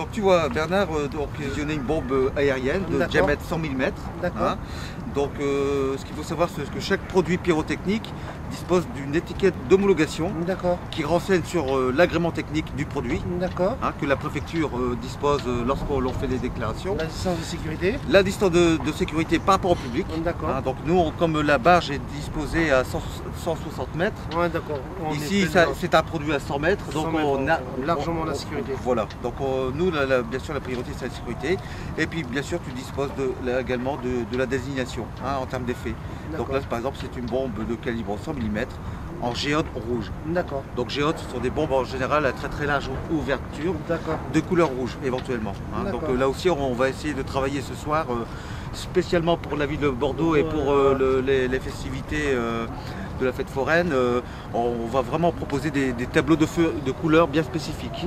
Donc tu vois, Bernard visionné une bombe aérienne de diamètre 100 mm. D'accord. Donc ce qu'il faut savoir, c'est que chaque produit pyrotechnique dispose d'une étiquette d'homologation qui renseigne sur l'agrément technique du produit, que la préfecture dispose lorsqu'on fait des déclarations. La distance de sécurité. La distance de sécurité par rapport au public. Donc nous, comme la barge est disposée à 160 mètres, ici c'est un produit à 100 mètres, donc on a largement la sécurité. Voilà, donc nous bien sûr la priorité c'est la sécurité, et puis bien sûr tu disposes également de la désignation en termes d'effet. Donc là par exemple c'est une bombe de calibre 100 mm en géode rouge. Donc géode, ce sont des bombes en général à très large ouverture, de couleur rouge éventuellement. Donc là aussi on va essayer de travailler ce soir spécialement pour la ville de Bordeaux et pour les festivités de la fête foraine. On va vraiment proposer des tableaux de feu de couleurs bien spécifiques.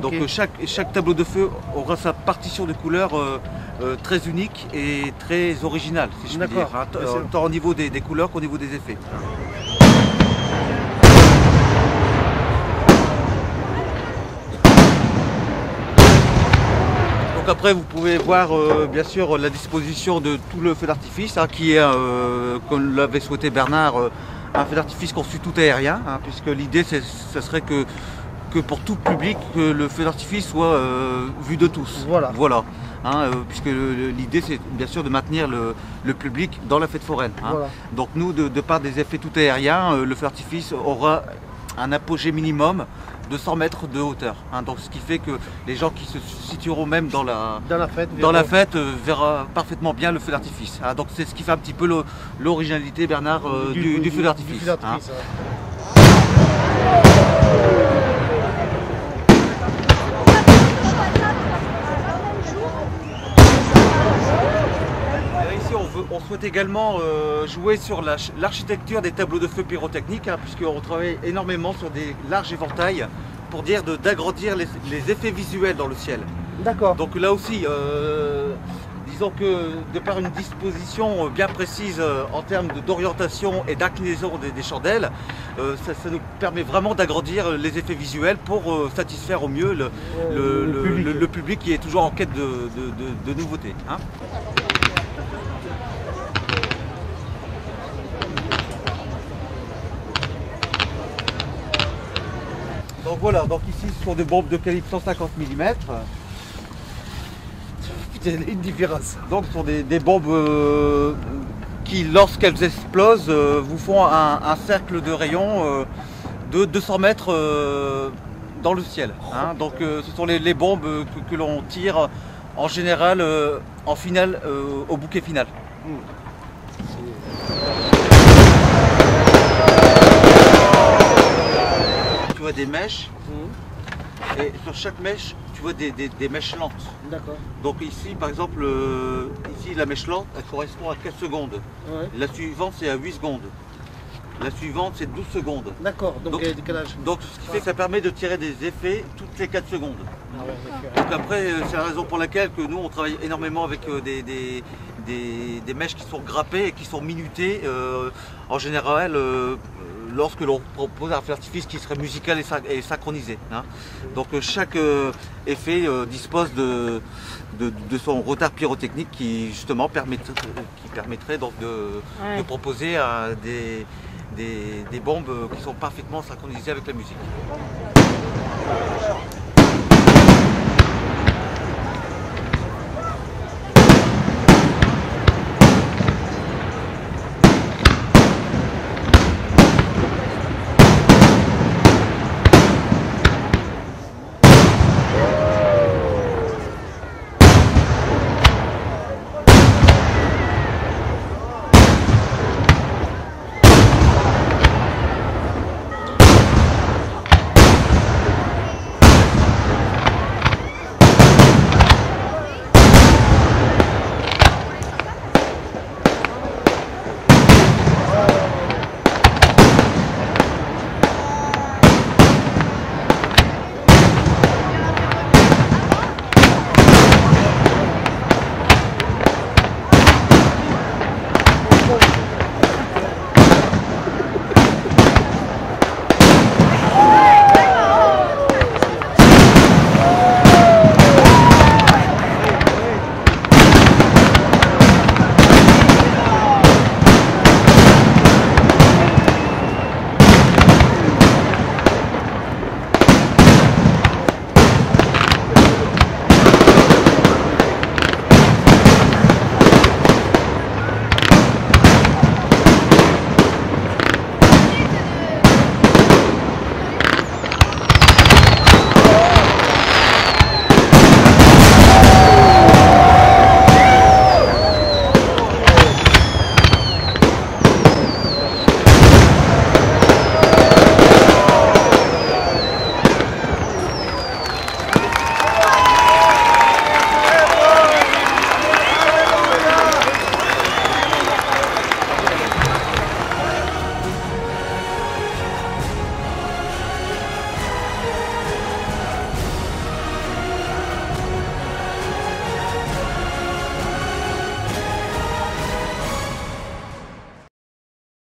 Donc chaque tableau de feu aura sa partition de couleurs très unique et très originale, si je puis dire, tant au niveau des couleurs qu'au niveau des effets. Après vous pouvez voir bien sûr la disposition de tout le feu d'artifice qui est, comme l'avait souhaité Bernard, un feu d'artifice conçu tout aérien, puisque l'idée ce serait que pour tout public que le feu d'artifice soit vu de tous. Puisque l'idée c'est bien sûr de maintenir le public dans la fête foraine. Donc nous, de par des effets tout aériens, le feu d'artifice aura un apogée minimum de 100 mètres de hauteur. Donc ce qui fait que les gens qui se situeront même dans la fête verront parfaitement bien le feu d'artifice. Donc c'est ce qui fait un petit peu l'originalité, Bernard, du feu d'artifice. On souhaite également jouer sur l'architecture des tableaux de feu pyrotechniques, puisqu'on travaille énormément sur des larges éventails pour dire d'agrandir les effets visuels dans le ciel. Donc là aussi, disons que de par une disposition bien précise en termes d'orientation et d'inclinaison des chandelles, ça nous permet vraiment d'agrandir les effets visuels pour satisfaire au mieux le public qui est toujours en quête de nouveautés. Donc voilà, donc ici ce sont des bombes de calibre 150 mm. Il y a une différence. Donc ce sont des bombes qui, lorsqu'elles explosent, vous font un cercle de rayon de 200 mètres dans le ciel. Donc ce sont les bombes que l'on tire en général en finale, au bouquet final. Tu vois des mèches, et sur chaque mèche tu vois des mèches lentes. Donc ici par exemple, ici la mèche lente elle correspond à 4 secondes. La suivante c'est à 8 secondes. La suivante c'est 12 secondes. Donc il y a un décalage. Donc ce qui fait que ça permet de tirer des effets toutes les 4 secondes. Donc après c'est la raison pour laquelle que nous on travaille énormément avec des mèches qui sont grappées et qui sont minutées en général lorsque l'on propose un feu d'artifice qui serait musical et synchronisé. Donc chaque effet dispose de son retard pyrotechnique qui justement permettrait donc de proposer des bombes qui sont parfaitement synchronisées avec la musique.